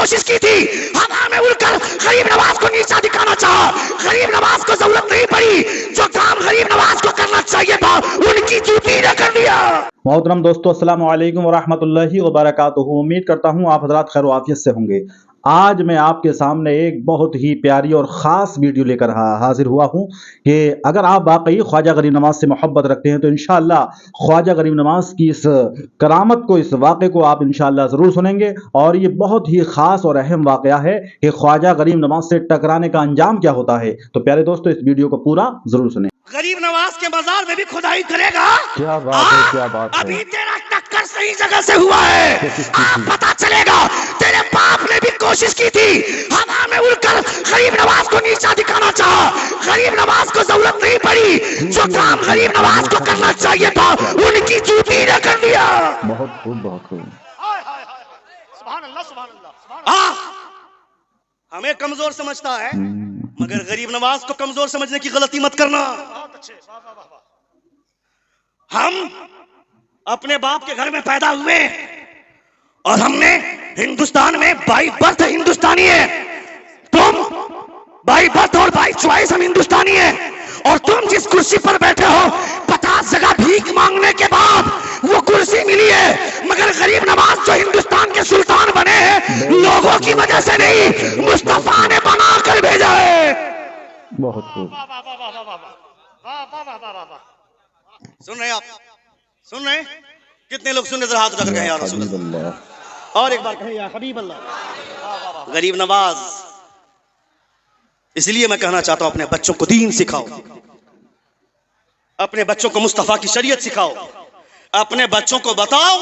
کوشش کی تھی، ہوا میں اڑ کر غریب نواز کو نیچا دکھانا چاہا، غریب نواز کو ضرورت نہیں پڑی، جو کام غریب نواز کو کرنا چاہیے تھا ان کی جوتی نے کر لیا۔ محترم دوستو، السلام علیکم ورحمۃ اللہ وبرکاتہ۔ امید کرتا ہوں آپ حضرات خیر و عافیت سے ہوں گے۔ آج میں آپ کے سامنے ایک بہت ہی پیاری اور خاص ویڈیو لے کر حاضر ہوا ہوں کہ اگر آپ واقعی خواجہ غریب نواز سے محبت رکھتے ہیں تو انشاءاللہ خواجہ غریب نواز کی اس کرامت کو، اس واقعے کو آپ انشاءاللہ ضرور سنیں گے۔ اور یہ بہت ہی خاص اور اہم واقعہ ہے کہ خواجہ غریب نواز سے ٹکرانے کا انجام کیا ہوتا ہے۔ تو پیارے دوستو، اس ویڈیو کو پورا ضرور سنیں۔ غریب نواز کے مزار میں بھی کھدائی کرے گا۔ کیا بات ہے، کیا بات ہے۔ ابھی تیرا ٹکر صحیح جگہ سے ہوا ہے، پتا چلے گا۔ تیرے باپ نے بھی کوشش کی تھی، ہوا میں اڑ کر غریب نواز کو نیچا دکھانا چاہا، غریب نواز کو ضرورت نہیں پڑی، جو کام غریب نواز کو کرنا چاہیے تھا ان کی جوتی نے کر لیا۔ بہت خوب، بہت خوب۔ سبحان اللہ، سبحان اللہ۔ ہمیں کمزور سمجھتا ہے، مگر غریب نواز کو کمزور سمجھنے کی غلطی مت کرنا۔ ہم اپنے باپ کے گھر میں پیدا ہوئے اور ہم نے ہندوستان میں بائی برتھ ہندوستانی ہے، تم بائی برتھ اور بائی چوائس ہم ہندوستانی ہیں، اور تم جس کرسی پر بیٹھے ہو 50 جگہ بھیک مانگنے کے بعد وہ کرسی ملی ہے، مگر غریب نواز جو ہندوستان کے سلطان بنے ہیں لوگوں کی وجہ سے نہیں، مصطفیٰ نے بنا کر بھیجا ہے۔ بہت خوب۔ سن رہے ہیں آپ؟ سن رہے ہیں؟ کتنے لوگ سن رہے؟ ذرا ہاتھ اٹھا کر کہیں یا رسول اللہ، اور ایک بار کہیں یا حبیب اللہ۔ غریب نواز، اس لیے میں کہنا چاہتا ہوں اپنے بچوں کو دین سکھاؤ، اپنے بچوں کو مصطفیٰ کی شریعت سکھاؤ، اپنے بچوں کو بتاؤ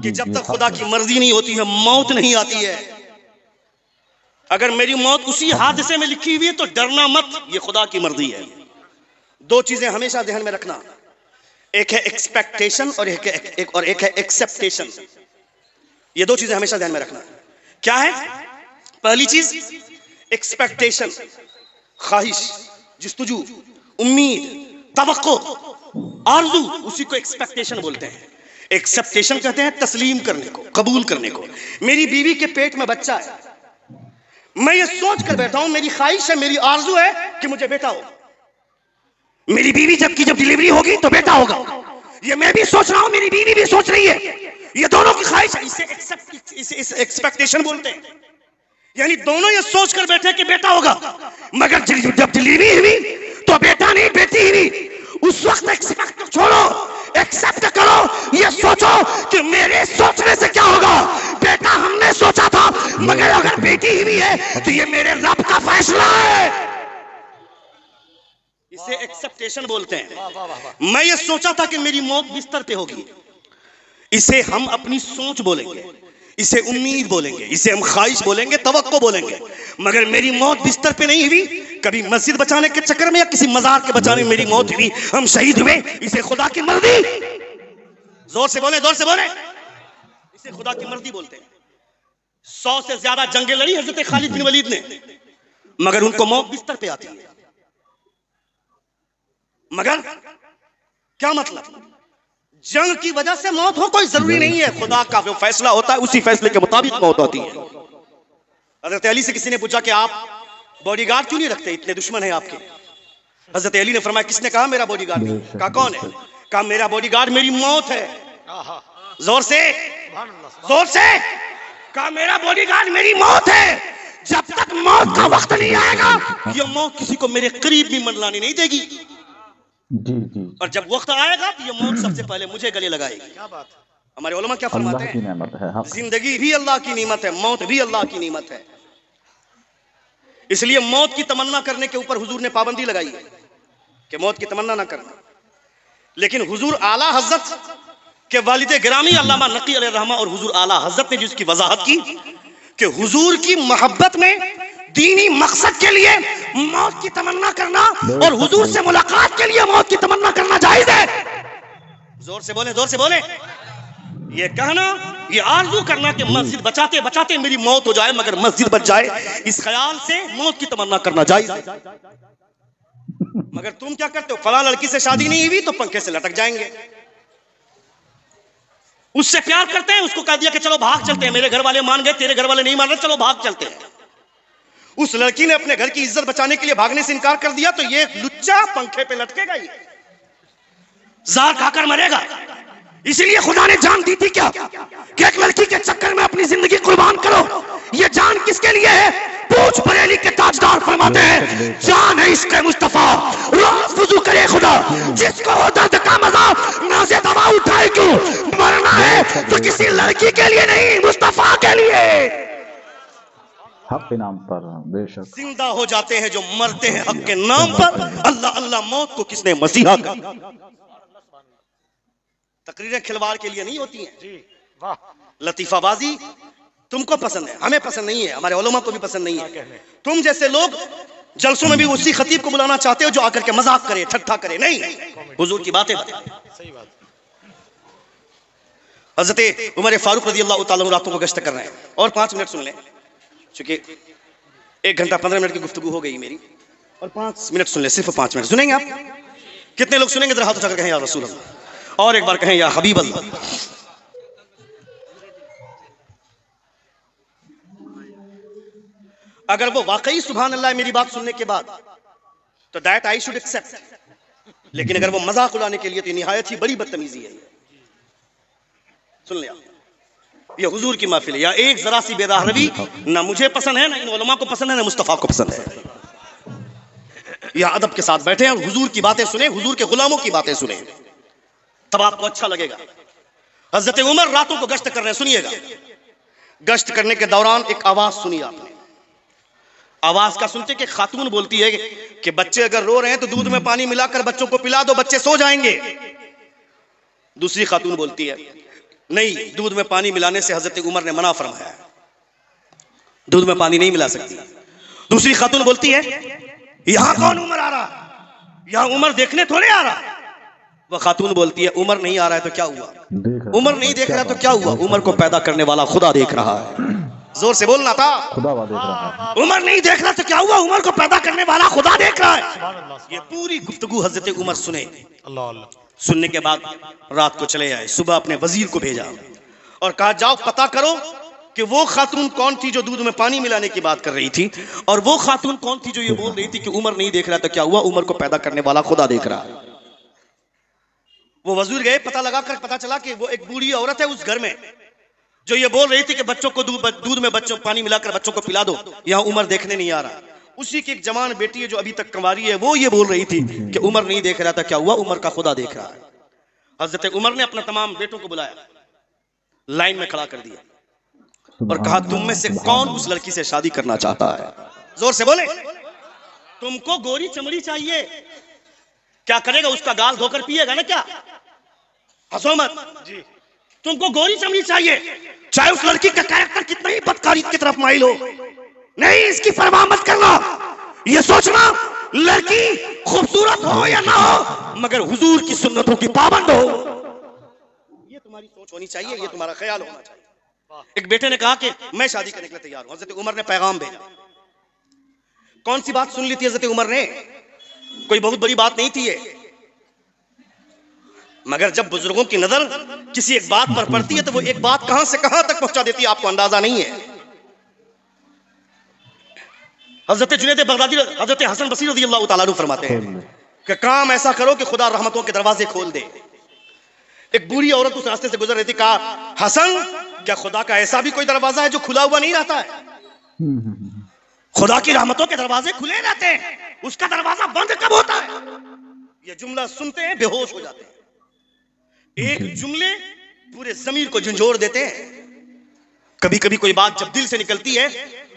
کہ جب تک خدا کی مرضی نہیں ہوتی ہے موت نہیں آتی ہے۔ اگر میری موت اسی حادثے میں لکھی ہوئی ہے تو ڈرنا مت، یہ خدا کی مرضی ہے۔ دو چیزیں ہمیشہ ذہن میں رکھنا، ایک ہے ایکسپیکٹیشن اور ایک ہے ایکسپٹیشن۔ یہ دو چیزیں ہمیشہ ذہن میں رکھنا۔ کیا ہے؟ پہلی چیز ایکسپیکٹیشن، خواہش، جستجو، امید، توقع، آرزو، اسی کو ایکسپیکٹیشن بولتے ہیں۔ ایکسپٹیشن کہتے ہیں تسلیم کرنے کو، قبول کرنے کو۔ میری بیوی کے پیٹ میں بچہ ہے، میں یہ سوچ کر بیٹھا ہوں، میری خواہش ہے، میری آرزو ہے کہ مجھے بیٹا ہو۔ میری بیوی جب ڈیلیوری ہوگی تو بیٹا ہوگا، یہ میں بھی سوچ رہا ہوں، میری بیوی بھی سوچ رہی ہے، یہ دونوں کی خواہش ہے، اسے ایکسپیکٹیشن بولتے ہیں۔ یعنی دونوں یہ سوچ کر بیٹھے کہ بیٹا ہوگا، مگر جب ڈیلیوری ہوئی تو بیٹا نہیں بیٹی ہی نہیں۔ اس وقت ایکسپیکٹ چھوڑو، ایکسپٹ کرو، یہ سوچو کہ میرے سوچنے سے کیا ہوگا۔ بیٹا ہم نے سوچا تھا، مگر اگر بیٹی ہی بھی ہے تو یہ میرے رب کا فیصلہ ہے۔ اسے ایکسپٹیشن بولتے ہیں۔ میں یہ سوچا تھا کہ میری موت بستر پہ ہوگی، اسے ہم اپنی سوچ بولیں گے، اسے امید بولیں گے، اسے ہم خواہش بولیں گے، توقع بولیں گے، مگر میری موت بستر پہ نہیں ہوئی، کبھی مسجد بچانے کے چکر میں یا کسی مزار کے بچانے میں میری موت ہوئی، ہم شہید ہوئے، اسے خدا کی مرضی۔ زور سے بولیں، زور سے بولیں، اسے خدا کی مرضی بولتے ہیں۔ 100 سے زیادہ جنگیں لڑی حضرت خالد بن ولید نے، مگر ان کو موت بستر پہ آتی ہے۔ مگر کیا مطلب؟ جنگ کی وجہ سے موت ہو کوئی ضروری نہیں ہے، خدا کا جو فیصلہ ہوتا ہے اسی فیصلے کے مطابق موت ہوتی ہے۔ حضرت علی سے کسی نے پوچھا کہ آپ باڈی گارڈ کیوں نہیں رکھتے، اتنے دشمن ہیں آپ کے؟ حضرت علی نے فرمایا کس نے کہا میرا باڈی گارڈ ہے؟ کہا کون ہے؟ کہا میرا باڈی گارڈ میری موت ہے۔ زور سے، زور سے کہا میرا باڈی گارڈ میری موت ہے۔ جب تک موت کا وقت نہیں آئے گا یہ موت کسی کو میرے قریب بھی منڈلانے نہیں دے گی، اور جب وقت آئے گا تو یہ موت سب سے پہلے مجھے گلے لگائے گی۔ ہمارے علماء کیا فرماتے ہیں؟ زندگی بھی اللہ کی نعمت ہے، موت بھی اللہ کی نعمت ہے، اس لیے موت کی تمنا کرنے کے اوپر حضور نے پابندی لگائی ہے کہ موت کی تمنا نہ کرنا۔ لیکن حضور اعلیٰ حضرت کے والد گرامی علامہ نقی علیہ الرحمہ اور حضور اعلیٰ حضرت نے جس کی وضاحت کی کہ حضور کی محبت میں دینی مقصد کے لیے موت کی تمنا کرنا اور حضور سے ملاقات کے لیے موت کی تمنا کرنا جائز ہے۔ زور سے بولیں، زور سے بولیں۔ یہ کہنا، یہ آرزو کرنا کہ مسجد بچاتے بچاتے میری موت ہو جائے مگر مسجد بچ جائے، اس خیال سے موت کی تمنا کرنا جائز ہے۔ مگر تم کیا کرتے ہو؟ فلاں لڑکی سے شادی نہیں ہوئی تو پنکھے سے لٹک جائیں گے، اس سے پیار کرتے ہیں, اس کو کہہ دیا کہ چلو بھاگ چلتے ہیں, میرے گھر والے مان گئے, تیرے گھر والے نہیں مان رہے, چلو بھاگ چلتے ہیں. اس لڑکی نے اپنے گھر کی عزت بچانے کے لیے بھاگنے سے انکار کر دیا, تو یہ لچا پنکھے پہ لٹکے گا, یہ زہر کھا کر مرے گا. اسی لیے خدا نے جان دی تھی کیا کہ ایک لڑکی کے چکر میں اپنی زندگی قربان کرو. یہ جان کس کے لیے ہے؟ پوچھ بریلی کے تاجدار فرماتے ہیں جان ہے عشق مصطفیٰ, روز وضو کرے خدا, جس کو ہو درد کا مزہ نازے دوا اٹھائے کیوں. مرنا ہے تو کسی لڑکی کے لیے نہیں, مصطفیٰ کے لیے. حق کے نام پر بے شک زندہ ہو جاتے ہیں جو مرتے ہیں حق کے نام پر. اللہ اللہ, موت کو کس نے مسیحا کہا. تقریریں کھلواڑ کے لیے نہیں ہوتی ہیں, لطیفہ بازی تم کو پسند ہے, ہمیں پسند نہیں ہے, ہمارے علماء کو بھی پسند نہیں ہے. تم جیسے لوگ جلسوں میں بھی اسی خطیب کو بلانا چاہتے ہو جو آ کر کے مذاق کرے, ٹھٹھا کرے. نہیں, حضور کی باتیں بتائیں. حضرت عمر فاروق رضی اللہ تعالیٰ عنہ راتوں کو گشت کر رہے ہیں, اور 5 منٹ سن لیں, چونکہ 1 گھنٹہ 15 منٹ کی گفتگو ہو گئی میری, اور 5 منٹ سن لیں, صرف 5 منٹ سنیں گے آپ. کتنے لوگ سنیں گے؟ ذرا ہاتھ اٹھا کر کہیں یا رسول اللہ, اور ایک بار کہیں یا حبیب اللہ. اگر وہ واقعی سبحان اللہ میری بات سننے کے بعد, تو دیٹ آئی شوڈ ایکسپٹ. لیکن اگر وہ مذاق اڑانے کے لیے, تو نہایت ہی بڑی بدتمیزی ہے. سن لیا, یہ حضور کی محفل ہے, یا ایک ذرا سی بے راہ روی نہ مجھے پسند ہے, نہ ان علماء کو پسند ہے, نہ مصطفیٰ کو پسند ہے. یا ادب کے ساتھ بیٹھے ہیں اور حضور کی باتیں سنیں, حضور کے غلاموں کی باتیں سنیں, تب آپ کو اچھا لگے گا. حضرت عمر راتوں کو گشت کر رہے ہیں, سنیے گا. گشت کرنے کے دوران ایک آواز سنی آپ نے. آواز کا سنتے کہ خاتون بولتی ہے کہ بچے اگر رو رہے ہیں تو دودھ میں پانی ملا کر بچوں کو پلا دو, بچے سو جائیں گے. دوسری خاتون بولتی ہے نہیں, دودھ میں پانی ملانے سے حضرت عمر نے منع فرمایا ہے, دودھ میں پانی نہیں ملا سکتی. دوسری خاتون بولتی ہے یہاں کون عمر آ رہا, یہاں عمر دیکھنے تھوڑے آ رہا. وہ خاتون بولتی ہے عمر نہیں آ رہا ہے تو کیا ہوا, عمر نہیں دیکھ رہا تو کیا ہوا, عمر کو پیدا کرنے والا خدا دیکھ رہا ہے. زور سے بولنا تھا, خدا دیکھ رہا ہے. عمر نہیں دیکھ رہا تو کیا ہوا, عمر کو پیدا کرنے والا خدا دیکھ رہا ہے. یہ پوری گفتگو حضرت عمر سنے. سننے کے بعد رات کو چلے آئے, صبح اپنے وزیر کو بھیجا اور کہا جاؤ پتہ کرو کہ وہ خاتون کون تھی جو دودھ میں پانی ملانے کی بات کر رہی تھی, اور وہ خاتون کون تھی جو یہ بول رہی تھی کہ عمر نہیں دیکھ رہا تو کیا ہوا, عمر کو پیدا کرنے والا خدا دیکھ رہا ہے. وہ وزیر گئے, پتہ لگا کر پتہ چلا کہ وہ ایک بوڑھی عورت ہے اس گھر میں جو یہ بول رہی تھی کہ بچوں کو دودھ میں پانی ملا کر بچوں کو پلا دو, یہاں عمر دیکھنے نہیں آ رہا. اسی کی ایک جوان بیٹی ہے جو ابھی تک کنواری ہے, وہ یہ بول رہی تھی کہ عمر نہیں دیکھ رہا تھا, کیا ہوا, عمر کا خدا دیکھ رہا ہے. حضرت عمر نے اپنا تمام بیٹوں کو بلایا, لائن میں کھڑا کر دیا اور کہا تم میں سے کون اس لڑکی سے شادی کرنا چاہتا ہے. زور سے بولے, تم کو گوری چمڑی چاہیے, کیا کرے گا, اس کا گال دھو کر پیے گا نا, کیا ہنسو مت, تم کو گوری چمڑی چاہیے, چاہے اس لڑکی کا کیریکٹر کتنا ہی بدکاری کی طرف مائل ہو. نہیں, اس کی پرواہ مت کرنا, یہ سوچنا لڑکی خوبصورت ہو یا نہ ہو مگر حضور کی سنتوں کی پابند ہو. یہ تمہاری سوچ ہونی چاہیے, یہ تمہارا خیال ہونا چاہیے. ایک بیٹے نے کہا کہ میں شادی کرنے کے لیے تیار ہوں. حضرت عمر نے پیغام بھیجا. کون سی بات سن لی تھی حضرت عمر نے, کوئی بہت بڑی بات نہیں تھی یہ, مگر جب بزرگوں کی نظر کسی ایک بات پر پڑتی ہے تو وہ ایک بات کہاں سے کہاں تک پہنچا دیتی ہے آپ کو اندازہ نہیں ہے. حضرت جنید بغدادی حضرت حسن بصری رضی اللہ تعالیٰ عنہ فرماتے ہیں کہ کام ایسا کرو کہ خدا رحمتوں کے دروازے کھول دے. ایک بوڑھی عورت اس راستے سے گزر رہی تھی, کہا حسن کیا خدا کا ایسا بھی کوئی دروازہ ہے جو کھلا ہوا نہیں رہتا ہے؟ خدا کی رحمتوں کے دروازے کھلے رہتے ہیں, اس کا دروازہ بند کب ہوتا ہے؟ یہ جملہ سنتے ہیں بے ہوش ہو جاتے ہیں. ایک جملے پورے ضمیر کو جھنجھوڑ دیتے ہیں. کبھی کبھی کوئی بات جب دل سے نکلتی ہے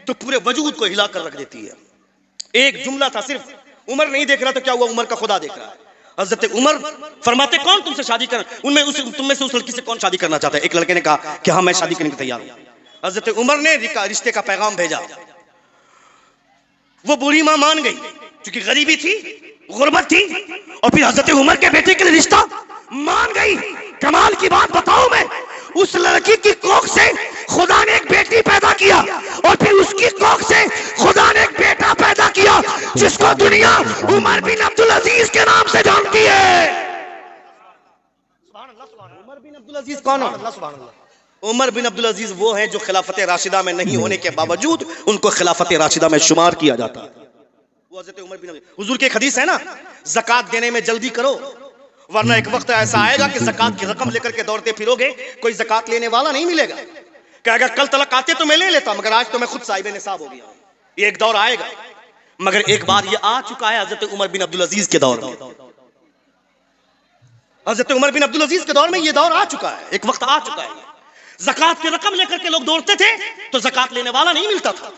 تو پورے وجود کو ہلا کر رکھ دیتی ہے. ایک جملہ تھا صرف, عمر نہیں دیکھ رہا تو کیا ہوا, عمر کا خدا دیکھ رہا ہے. حضرت عمر فرماتے کون تم سے شادی کر, تم میں سے اس لڑکی سے کون شادی کرنا چاہتا ہے؟ ایک لڑکے نے کہا کہ ہاں میں شادی کرنے کے تیار ہوں. حضرت عمر نے رشتے کا پیغام بھیجا. وہ بوڑھی ماں مان گئی کیونکہ غریبی تھی, غربت تھی, اور پھر حضرت عمر کے بیٹے کے لیے رشتہ مان گئی. کمال کی بات بتاؤں میں, اس لڑکی کی کوکھ سے خدا نے ایک بیٹی پیدا کیا اور پھر اس کی کوکھ سے خدا نے ایک بیٹا پیدا کیا جس کو دنیا عمر بن عبدالعزیز کے نام سے جانتی ہے. عمر بن عبدالعزیز کون ہے؟ سبحان اللہ. عمر بن عبدالعزیز وہ ہیں جو خلافت راشدہ میں نہیں ہونے کے باوجود ان کو خلافت راشدہ میں شمار کیا جاتا ہے. وہ حضرت عمر بن عبدالعزیز. حضور کی ایک حدیث ہے نا، زکات دینے میں جلدی کرو ورنہ ایک وقت ایسا آئے گا کہ زکات کی رقم لے کر کے دوڑتے پھرو گے، کوئی زکات لینے والا نہیں ملے گا. کہ اگر کل تلک آتے تو میں لے لیتا، مگر آج تو میں خود صاحب نصاب ہو گیا. یہ ایک دور آئے گا، مگر ایک بار یہ آ چکا ہے حضرت عمر بن عبدالعزیز کے دور میں. حضرت عمر بن عبدالعزیز کے دور میں یہ دور آ چکا ہے، ایک وقت آ چکا ہے. زکات کی رقم لے کر کے لوگ دوڑتے تھے تو زکات لینے والا نہیں ملتا تھا.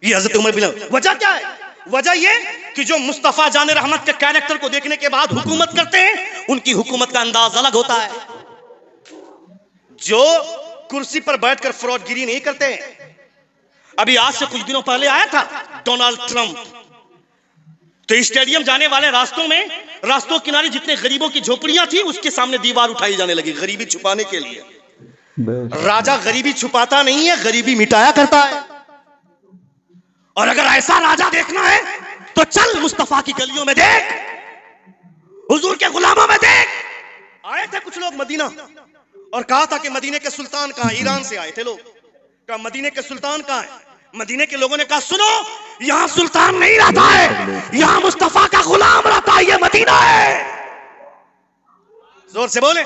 یہ حضرت عمر بن عبدالعزیز. وجہ کیا ہے؟ وجہ یہ کہ جو مصطفیٰ جان رحمت کے کیریکٹر کو دیکھنے کے بعد حکومت کرتے ہیں ان کی حکومت کا انداز الگ ہوتا ہے. جو کرسی پر بیٹھ کر فراڈ گیری نہیں کرتے ہیں. ابھی آج سے کچھ دنوں پہلے آیا تھا ڈونالڈ ٹرمپ، تو اسٹیڈیم جانے والے راستوں میں، راستوں کنارے جتنے غریبوں کی جھوپڑیاں تھی اس کے سامنے دیوار اٹھائی جانے لگی غریبی چھپانے کے لیے. راجا غریبی چھپاتا نہیں ہے، غریبی مٹایا کرتا ہے. اور اگر ایسا راجا دیکھنا ہے تو چل مصطفیٰ کی گلیوں میں دیکھ، حضور کے غلاموں میں دیکھ. آئے تھے کچھ لوگ مدینہ اور کہا تھا کہ مدینے کے سلطان کہاں؟ ایران سے آئے تھے لوگ. کہا مدینے کے سلطان کہاں ہے؟ مدینے کے لوگوں نے کہا سنو، یہاں سلطان نہیں رہتا ہے، یہاں مصطفیٰ کا غلام رہتا ہے، یہ مدینہ ہے. زور سے بولے.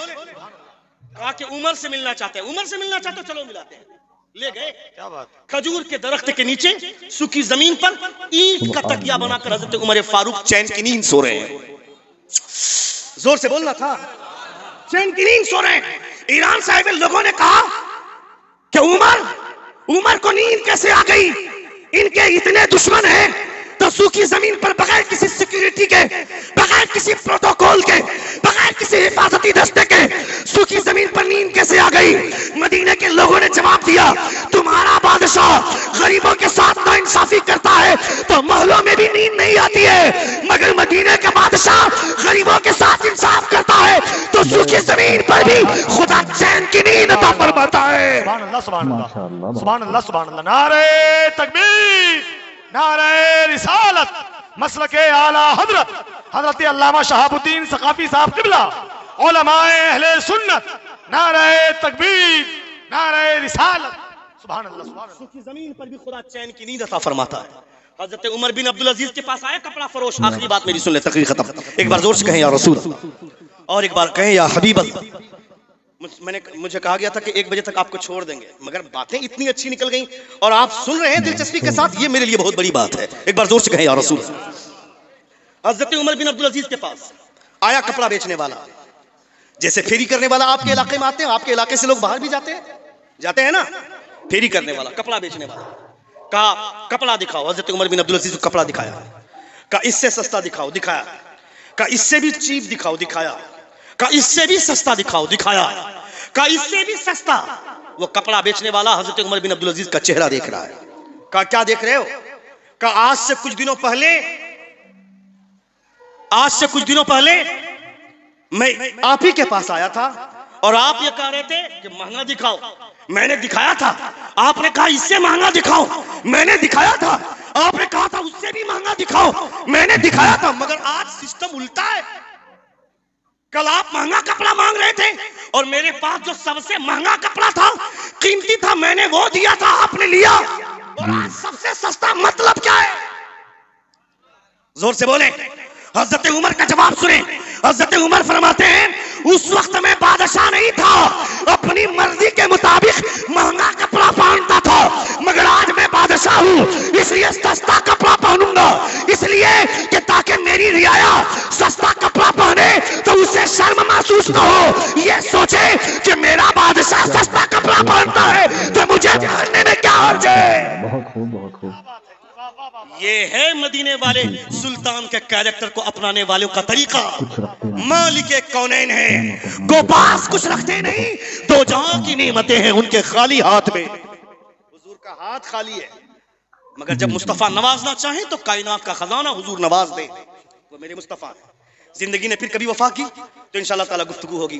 کہا کہ عمر سے ملنا چاہتے ہیں. عمر سے ملنا چاہتے ہیں، چلو ملاتے ہیں. لے گئے. کیا بات. کھجور کے درخت کے نیچے سوکھی زمین پر اینٹ کا تکیہ بنا کر حضرت عمر فاروق چین کی نیند سو رہے ہیں. زور سے بولنا تھا. چین کی نیند سو رہے ہیں. ایران سے آئے لوگوں نے کہا کہ عمر کو نیند کیسے آ گئی؟ ان کے اتنے دشمن ہیں تو سوکھی زمین پر بغیر کسی سیکیورٹی کے، بغیر کسی پروٹوکول کے، بغیر کسی حفاظتی دستے کے سوکھی زمین پر نیند کیسے آ گئی؟ مدینے کے لوگوں نے جواب دیا تمہارا بادشاہ غریبوں کے ساتھ ناانصافی کرتا ہے تو محلوں میں بھی نیند نہیں آتی ہے، مگر مدینے کا بادشاہ غریبوں کے ساتھ انصاف کرتا ہے تو سوکھی زمین پر بھی خدا چین کی نیند عطا فرماتا ہے. سبحان اللہ سبحان اللہ سبحان اللہ سبحان اللہ. نعرہ تکبیر، نعرہ رسالت، مسلک اعلیٰ حضرت علامہ شہاب الدین ثقافی صاحب قبلہ، علماء اہل سنت. نعرہ تکبیر، نعرہ رسالت. سبحان اللہ سبحان اللہ. سوکھی زمین پر بھی خدا چین کی نیند عطا فرماتا ہے. حضرت عمر بن عبدالعزیز کے پاس آیا کپڑا فروش. آخری بات میری سن لے، تقریر ختم. ایک بار زور سے کہیں یا رسول، اور ایک بار کہیں یا حبیب اللہ. مجھے کہا گیا تھا کہ 1 بجے تک آپ کو چھوڑ دیں گے، مگر باتیں اتنی اچھی نکل گئیں اور آپ سن رہے ہیں دلچسپی کے ساتھ، یہ میرے لیے بہت بڑی بات ہے. ایک بار زور سے کہیں یا رسول. حضرت عمر بن عبدالعزیز کے پاس آیا کپڑا بیچنے والا، جیسے پھیری کرنے والا آپ کے علاقے میں آتے ہیں. آپ کے علاقے سے لوگ باہر بھی جاتے ہیں نا، پھیری کرنے والا، کپڑا بیچنے والا. کہا کپڑا دکھاؤ. حضرت عمر بن عبدالعزیز کو کپڑا دکھایا. کہا اس سے سستا دکھاؤ. دکھایا. کہا اس سے بھی چیپ دکھاؤ. دکھایا. کہا اس سے بھی سستا دکھاؤ. دکھایا. کہا اس سے بھی سستا. وہ کپڑا بیچنے والا حضرت عمر بن عبدالعزیز کا چہرہ دیکھ رہا ہے. کہا کیا دیکھ رہے ہو؟ کہا آج سے کچھ دنوں پہلے میں آپ ہی کے پاس آیا تھا اور آپ یہ کہہ رہے تھے کہ مہنگا دکھاؤ. میں نے دکھایا تھا. آپ نے کہا اس سے مہنگا دکھاؤ. میں نے دکھایا تھا. آپ نے کہا تھا اس سے بھی مہنگا دکھاؤ. میں نے دکھایا تھا. مگر آج سسٹم الٹا ہے. کل آپ مہنگا کپڑا مانگ رہے تھے اور میرے پاس جو سب سے مہنگا کپڑا تھا، قیمتی تھا، میں نے وہ دیا تھا، آپ نے لیا. اور آج سب سے سستا مطلب کیا ہے؟ زور سے بولیں. حضرت عمر کا جواب سنیں. حضرت عمر فرماتے ہیں اس وقت میں بادشاہ نہیں تھا، اپنی مرضی کے مطابق مہنگا کپڑا پہنتا تھا، مگر آج میں بادشاہ ہوں اس لیے سستا کپڑا پہنوں گا، اس لیے کہ تاکہ میری رعایا سستا کپڑا پہنے تو اسے شرم محسوس نہ ہو، یہ سوچے کہ میرا بادشاہ سستا کپڑا پہنتا ہے تو مجھے جاننے میں کیا حرج ہے. بہت خوب بہت خوب. یہ ہے مدینے والے سلطان کے کیریکٹر کو اپنانے والوں کا طریقہ. مالک کونین ہیں، کو پاس کچھ رکھتے نہیں، دو جہاں کی نعمتیں ہیں ان کے خالی ہاتھ میں. حضور کا ہاتھ خالی ہے، مگر جب مصطفیٰ نوازنا چاہیں تو کائنات کا خزانہ حضور نواز دیں. وہ میرے مصطفیٰ ہیں. زندگی نے پھر کبھی وفا کی تو انشاءاللہ تعالی گفتگو ہوگی.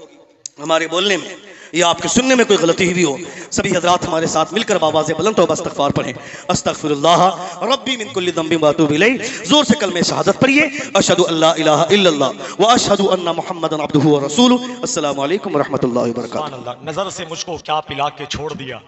ہمارے بولنے میں یا آپ کے سننے میں کوئی غلطی ہوئی ہو، سبھی حضرات ہمارے ساتھ مل کر بآواز بلند توبہ استغفار پڑھیں۔ استغفر اللہ ربی من کل ذنب واتوب الیہ، زور سے کلمہ شہادت پڑھیے، اشہد ان لا الہ الا اللہ واشہد ان محمدا عبدہ ورسولہ۔ السلام علیکم ورحمۃ اللہ وبرکاتہ۔ سبحان اللہ، نظر سے مجھ کو کیا پلا کے چھوڑ دیا۔